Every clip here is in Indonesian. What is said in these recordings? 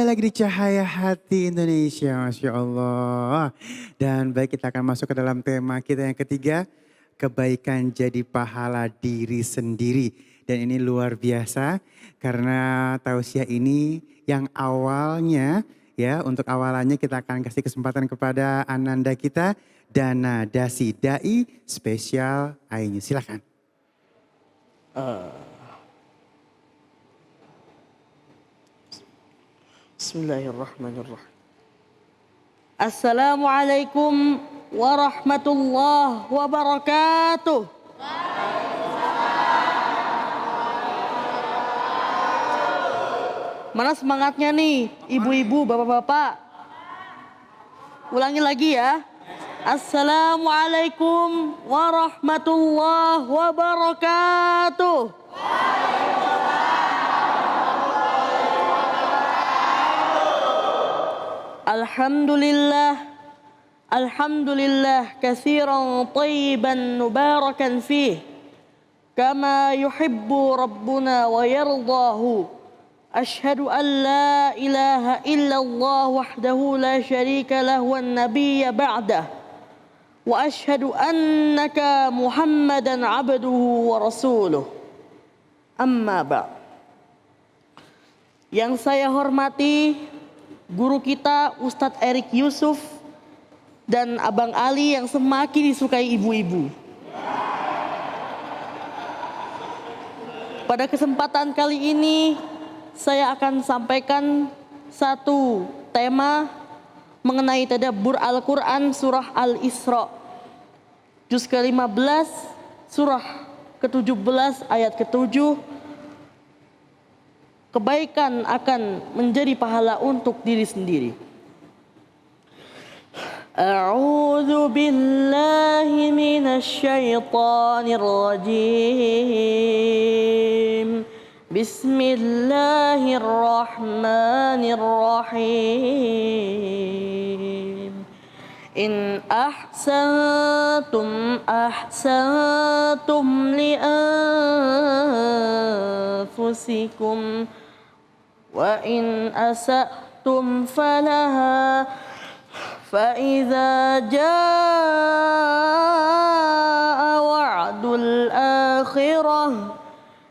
lagi di Cahaya Hati Indonesia, Masya Allah. Dan baik, kita akan masuk ke dalam tema kita yang ketiga, kebaikan jadi pahala diri sendiri. Dan ini luar biasa karena tausiah ini yang awalnya ya, untuk awalannya kita akan kasih kesempatan kepada ananda kita, Dana Dasi, Dai Spesial Ainyu. Silakan. Bismillahirrahmanirrahim. Assalamualaikum warahmatullahi wabarakatuh. Mana semangatnya nih, ibu-ibu, bapak-bapak? Ulangi lagi ya. Assalamualaikum warahmatullahi wabarakatuh. Alhamdulillah, alhamdulillah katsiran thayyiban mubarakan fih, kama yuhibbu rabbuna wa yardahu. Ashhadu an la ilaha illallah wahdahu la syarika lahu wan nabiyya ba'dah. Wa ashhadu annaka Muhammadan abduhu wa rasuluh. Amma ba'd. Yang saya hormati guru kita Ustadz Erik Yusuf dan Abang Ali yang semakin disukai ibu-ibu. Pada kesempatan kali ini saya akan sampaikan satu tema mengenai tadabbur Al-Quran surah Al-Isra. Juz ke-15 surah ke-17 ayat ke-7. Kebaikan akan menjadi pahala untuk diri sendiri. A'udzu billahi minasy syaithanir rajim. Bismillahirrahmanirrahim. In ahsantum ahsantum li anfusikum wa in asa'tum falaha fa idza jaa wa'dul akhirah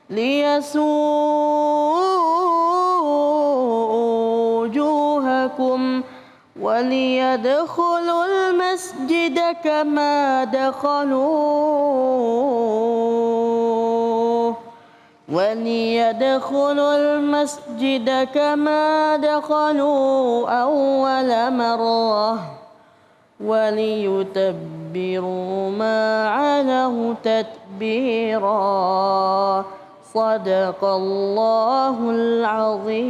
liyasu'u wujuhakum waliyadkhulul masjida kama dakhaluhu waliyadkhulul masjida kama dakhalu awwala marrah waliyutabbiru ma 'alahu tatbira. Sadaqallahul azim.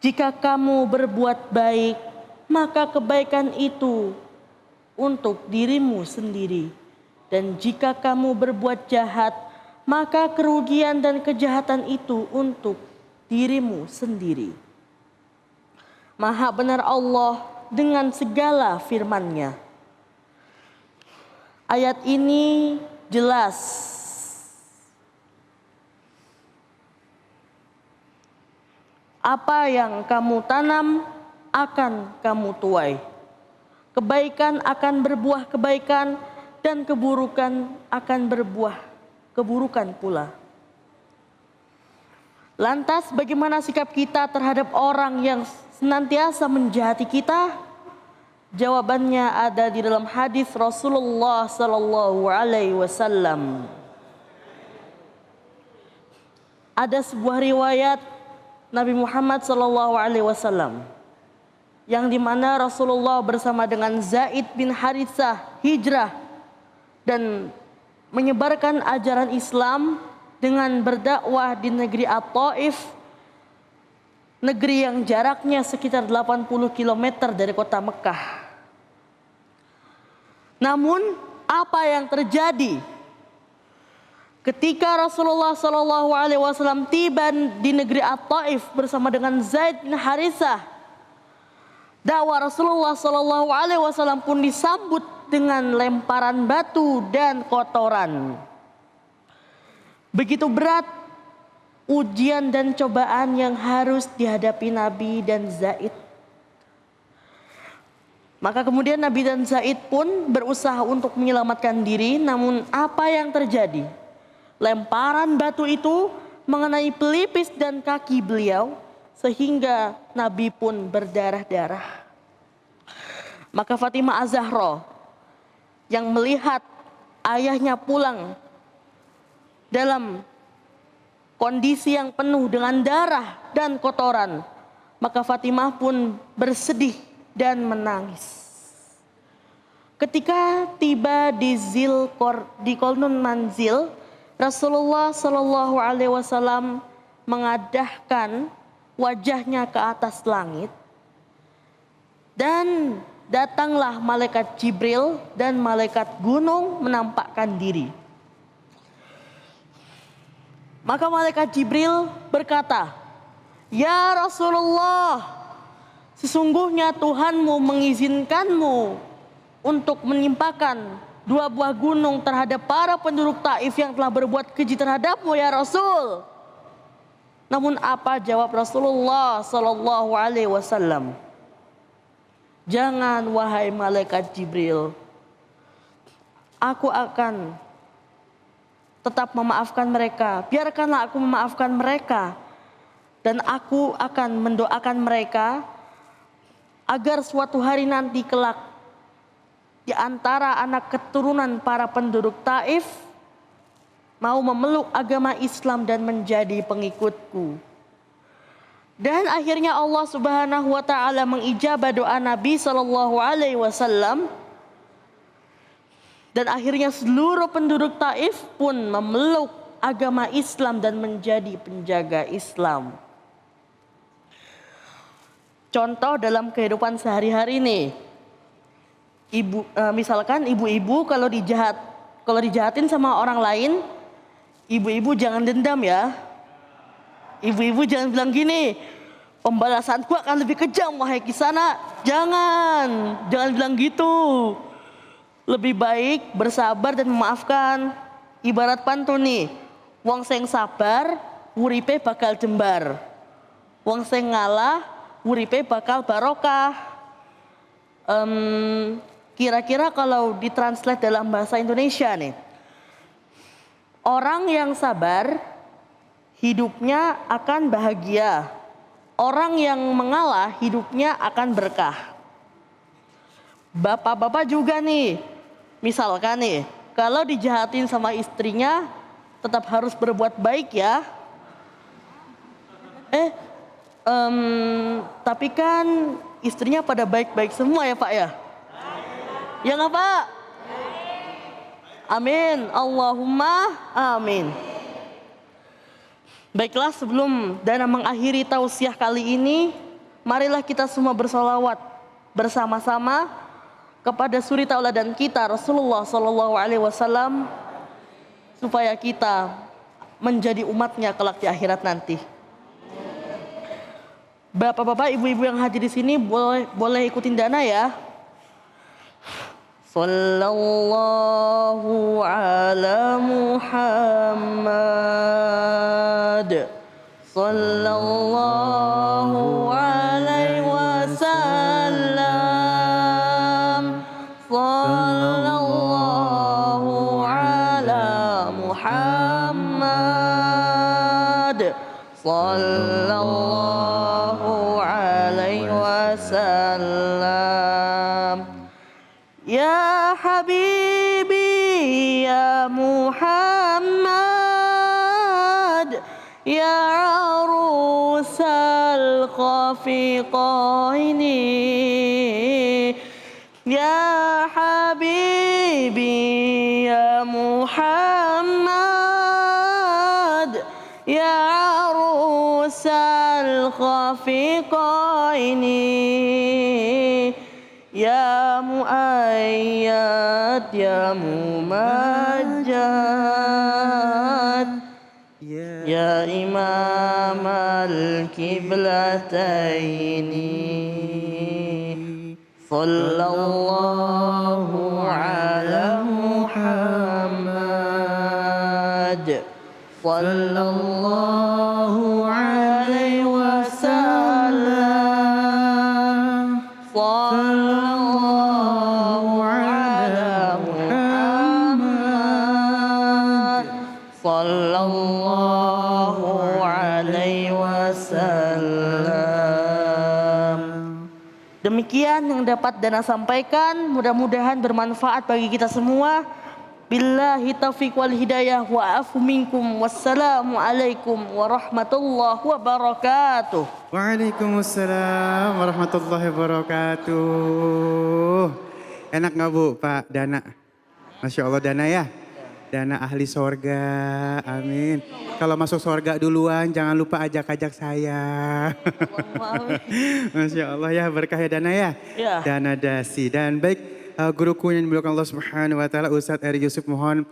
Jika kamu berbuat baik, maka kebaikan itu untuk dirimu sendiri. Dan jika kamu berbuat jahat, maka kerugian dan kejahatan itu untuk dirimu sendiri. Maha benar Allah dengan segala firman-Nya. Ayat ini jelas. Apa yang kamu tanam akan kamu tuai. Kebaikan akan berbuah kebaikan dan keburukan akan berbuah keburukan pula. Lantas bagaimana sikap kita terhadap orang yang senantiasa menjahati kita? Jawabannya ada di dalam hadis Rasulullah sallallahu alaihi wasallam. Ada sebuah riwayat Nabi Muhammad sallallahu alaihi wasallam yang dimana Rasulullah bersama dengan Zaid bin Haritsah hijrah dan menyebarkan ajaran Islam dengan berdakwah di negeri At-Taif, negeri yang jaraknya sekitar 80 km dari kota Mekah. Namun apa yang terjadi ketika Rasulullah SAW tiba di negeri At-Taif bersama dengan Zaid bin Haritsah? Dakwah Rasulullah SAW pun disambut dengan lemparan batu dan kotoran. Begitu berat ujian dan cobaan yang harus dihadapi Nabi dan Zaid. Maka kemudian Nabi dan Zaid pun berusaha untuk menyelamatkan diri, namun apa yang terjadi? Lemparan batu itu mengenai pelipis dan kaki beliau sehingga Nabi pun berdarah-darah. Maka Fatimah Az-Zahra yang melihat ayahnya pulang dalam kondisi yang penuh dengan darah dan kotoran, maka Fatimah pun bersedih dan menangis. Ketika tiba di Kolnun Manzil, Rasulullah Shallallahu Alaihi Wasallam mengadahkan wajahnya ke atas langit dan datanglah malaikat Jibril dan malaikat gunung menampakkan diri. Maka malaikat Jibril berkata, "Ya Rasulullah, sesungguhnya Tuhanmu mengizinkanmu untuk menimpakan 2 buah gunung terhadap para penduduk Taif yang telah berbuat keji terhadapmu ya Rasul." Namun apa jawab Rasulullah Sallallahu Alaihi Wasallam? "Jangan wahai malaikat Jibril, aku akan tetap memaafkan mereka. Biarkanlah aku memaafkan mereka. Dan aku akan mendoakan mereka agar suatu hari nanti kelak di antara anak keturunan para penduduk Taif mau memeluk agama Islam dan menjadi pengikutku." Dan akhirnya Allah Subhanahu wa taala mengijabah doa Nabi sallallahu alaihi wasallam. Dan akhirnya seluruh penduduk Taif pun memeluk agama Islam dan menjadi penjaga Islam. Contoh dalam kehidupan sehari-hari nih. Misalkan ibu-ibu kalau dijahatin sama orang lain, ibu-ibu jangan dendam ya. Ibu-ibu jangan bilang gini, "Pembalasanku akan lebih kejam wahai Kisana." Jangan bilang gitu. Lebih baik bersabar dan memaafkan. Ibarat pantun nih, wong sing sabar uripe bakal jembar. Wong sing ngalah uripe bakal barokah. Kira-kira kalau ditranslate dalam bahasa Indonesia nih, orang yang sabar hidupnya akan bahagia. Orang yang mengalah hidupnya akan berkah. Bapak-bapak juga nih, misalkan nih, kalau dijahatin sama istrinya tetap harus berbuat baik ya. Tapi kan istrinya pada baik-baik semua ya Pak ya? Ya nggak Pak? Amin. Allahumma amin. Baiklah, sebelum Dana mengakhiri tausiah kali ini, marilah kita semua bersolawat bersama-sama kepada suri tauladan kita Rasulullah Sallallahu Alaihi Wasallam supaya kita menjadi umatnya kelak di akhirat nanti. Bapak-bapak, ibu-ibu yang hadir di sini boleh ikutin Dana ya. Sallallahu ala Muhammad, sallallahu alaihi wasallam, sallallahu ala Muhammad, sallallahu alaihi wasallam. Ya Habibi ya Muhammad, ya arusal khafiqaini, ya Habibi ya Muhammad, ya arusal khafiqaini, ya muayyad ya mumajjad, ya imam al-kiblataini, sallallahu ala Muhammad, sallallahu Sallallahu ala Muhammad. Sallallahu alaihi wasallam. Demikian yang dapat Dana sampaikan, mudah-mudahan bermanfaat bagi kita semua. Billahi taufiq wal hidayah wa afu minkum. Wassalamu alaikum warahmatullahi wabarakatuh. Waalaikumsalam warahmatullahi wabarakatuh. Enak nggak Bu, Pak Dana? Masya Allah Dana ya. Dana ahli sorga, amin. Kalau masuk sorga duluan jangan lupa ajak-ajak saya. Masya Allah ya, berkah ya Dana ya. Ya. Dana Dasi. Dan baik guruku yang dimuliakan Allah Subhanahu wa taala, Ustadz Eri Yusuf, mohon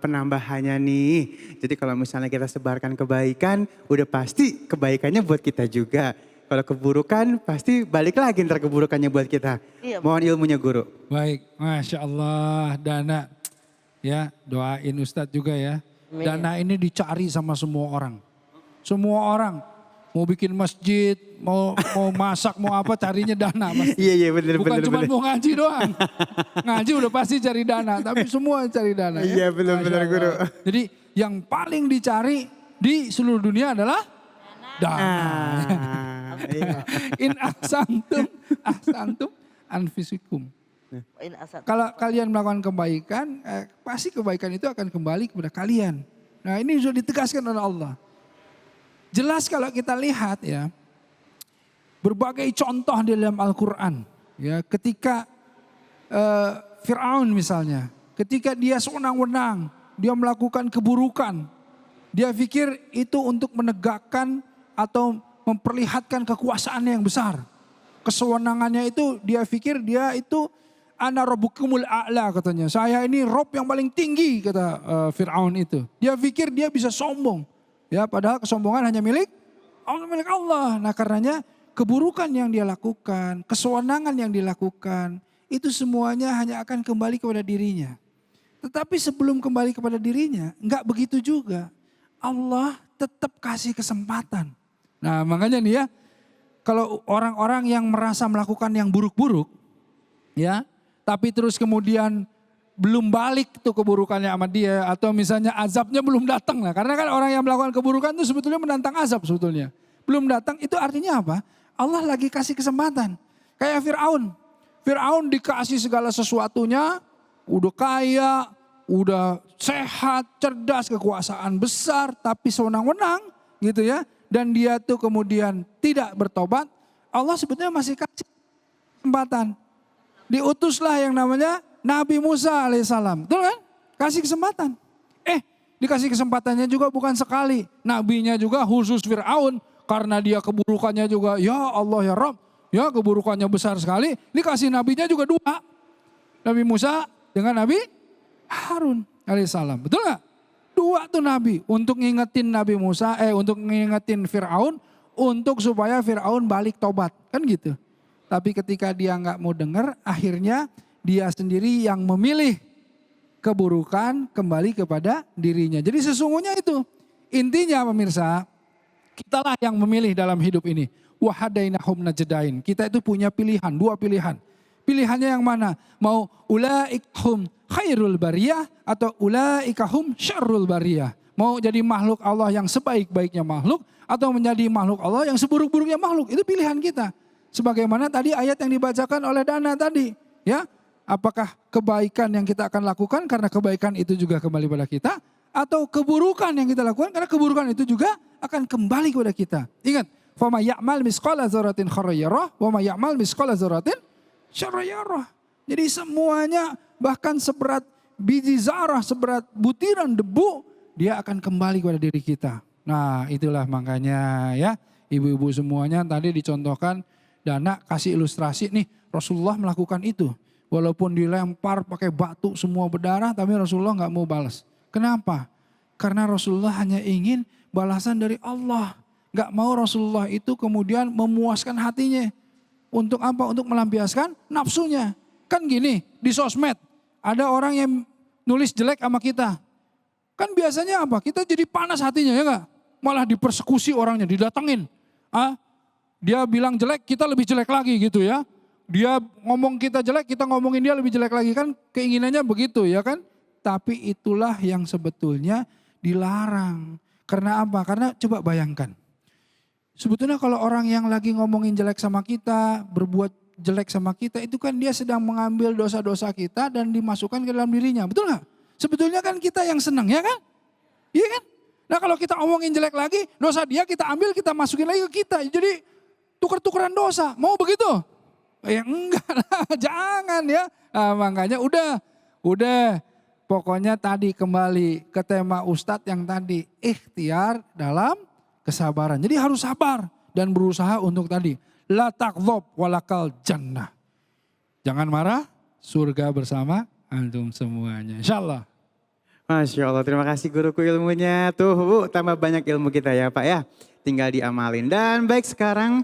penambahannya nih. Jadi kalau misalnya kita sebarkan kebaikan, udah pasti kebaikannya buat kita juga. Kalau keburukan pasti balik lagi ntar keburukannya buat kita. Iya. Mohon ilmunya guru. Baik, Masya Allah Dana. Ya, doain Ustadz juga ya. Amin. Dana ini dicari sama semua orang. Semua orang mau bikin masjid, mau masak, mau apa carinya dana pasti. Iya bener. Bukan cuma mau ngaji doang. Ngaji udah pasti cari dana, tapi semua cari dana. Iya Ya? bener Masya guru. Allah. Jadi yang paling dicari di seluruh dunia adalah dana. Iya. In ahsantum anfisikum. In asad. Kalau kalian melakukan kebaikan, pasti kebaikan itu akan kembali kepada kalian. Nah ini sudah ditegaskan oleh Allah. Jelas kalau kita lihat ya, berbagai contoh di dalam Al-Quran. Ya, ketika Fir'aun misalnya, ketika dia sewenang-wenang, dia melakukan keburukan. Dia pikir itu untuk menegakkan atau memperlihatkan kekuasaannya yang besar. Kesewenangannya itu dia pikir dia itu ana rabbukumul a'la katanya. Saya ini Rob yang paling tinggi kata Fir'aun itu. Dia pikir dia bisa sombong. Ya, padahal kesombongan hanya milik Allah. Nah karenanya keburukan yang dia lakukan, kesewenangan yang dilakukan, itu semuanya hanya akan kembali kepada dirinya. Tetapi sebelum kembali kepada dirinya, enggak begitu juga. Allah tetap kasih kesempatan. Nah makanya nih ya, kalau orang-orang yang merasa melakukan yang buruk-buruk, ya, tapi terus kemudian belum balik tuh keburukannya sama dia, atau misalnya azabnya belum datang lah. Karena kan orang yang melakukan keburukan itu sebetulnya menantang azab sebetulnya. Belum datang, itu artinya apa? Allah lagi kasih kesempatan. Kayak Fir'aun. Fir'aun dikasih segala sesuatunya, udah kaya, udah sehat, cerdas, kekuasaan besar, tapi sewenang-wenang gitu ya. Dan dia tuh kemudian tidak bertobat, Allah sebetulnya masih kasih kesempatan. Diutuslah yang namanya Nabi Musa alaihissalam, betul kan? Kasih kesempatan. Dikasih kesempatannya juga bukan sekali. Nabinya juga khusus Fir'aun, karena dia keburukannya juga, ya Allah ya Rabb, ya keburukannya besar sekali. Dikasih nabinya juga dua. Nabi Musa dengan Nabi Harun alaihissalam, betul gak? Dua tuh nabi untuk ngingetin Nabi Musa, untuk ngingetin Fir'aun, untuk supaya Fir'aun balik tobat, kan gitu. Tapi ketika dia nggak mau dengar, akhirnya dia sendiri yang memilih keburukan kembali kepada dirinya. Jadi sesungguhnya itu intinya pemirsa, kitalah yang memilih dalam hidup ini. Wahadainahum najdain. Kita itu punya pilihan, dua pilihan. Pilihannya yang mana? Mau ulaikahum khairul bariyah atau ulaikahum syarrul bariyah. Mau jadi makhluk Allah yang sebaik-baiknya makhluk atau menjadi makhluk Allah yang seburuk-buruknya makhluk. Itu pilihan kita. Sebagaimana tadi ayat yang dibacakan oleh Dana tadi, ya. Apakah kebaikan yang kita akan lakukan karena kebaikan itu juga kembali pada kita, atau keburukan yang kita lakukan karena keburukan itu juga akan kembali kepada kita. Ingat, fama ya'mal misqala dzarratin khairan yarah wa ma ya'mal misqala dzarratin syarran yarah. Jadi semuanya bahkan seberat biji zarah, seberat butiran debu, dia akan kembali kepada diri kita. Nah, itulah makanya ya, ibu-ibu semuanya tadi dicontohkan Dana kasih ilustrasi nih, Rasulullah melakukan itu. Walaupun dilempar pakai batu semua berdarah, tapi Rasulullah nggak mau balas. Kenapa? Karena Rasulullah hanya ingin balasan dari Allah. Nggak mau Rasulullah itu kemudian memuaskan hatinya. Untuk apa? Untuk melampiaskan nafsunya. Kan gini, di sosmed ada orang yang nulis jelek sama kita. Kan biasanya apa? Kita jadi panas hatinya ya nggak? Malah dipersekusi orangnya, didatengin. Dia bilang jelek, kita lebih jelek lagi gitu ya. Dia ngomong kita jelek, kita ngomongin dia lebih jelek lagi, kan keinginannya begitu ya kan. Tapi itulah yang sebetulnya dilarang. Karena apa? Karena coba bayangkan. Sebetulnya kalau orang yang lagi ngomongin jelek sama kita, berbuat jelek sama kita, itu kan dia sedang mengambil dosa-dosa kita dan dimasukkan ke dalam dirinya. Betul gak? Sebetulnya kan kita yang senang ya kan? Iya kan? Nah kalau kita omongin jelek lagi, dosa dia kita ambil, kita masukin lagi ke kita. Jadi tuker-tukeran dosa. Mau begitu? Ya enggak lah, jangan ya. Nah, makanya udah. Pokoknya tadi kembali ke tema Ustadz yang tadi. Ikhtiar dalam kesabaran. Jadi harus sabar dan berusaha untuk tadi. La takdzob walakal jannah. Jangan marah, surga bersama antum semuanya. Insyaallah. Masya Allah, terima kasih guruku ilmunya. Tuh Bu, tambah banyak ilmu kita ya Pak ya. Tinggal diamalin. Dan baik sekarang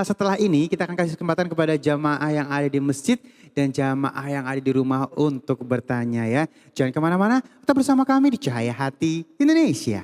setelah ini kita akan kasih kesempatan kepada jamaah yang ada di masjid dan jamaah yang ada di rumah untuk bertanya ya. Jangan kemana-mana, tetap bersama kami di Cahaya Hati Indonesia.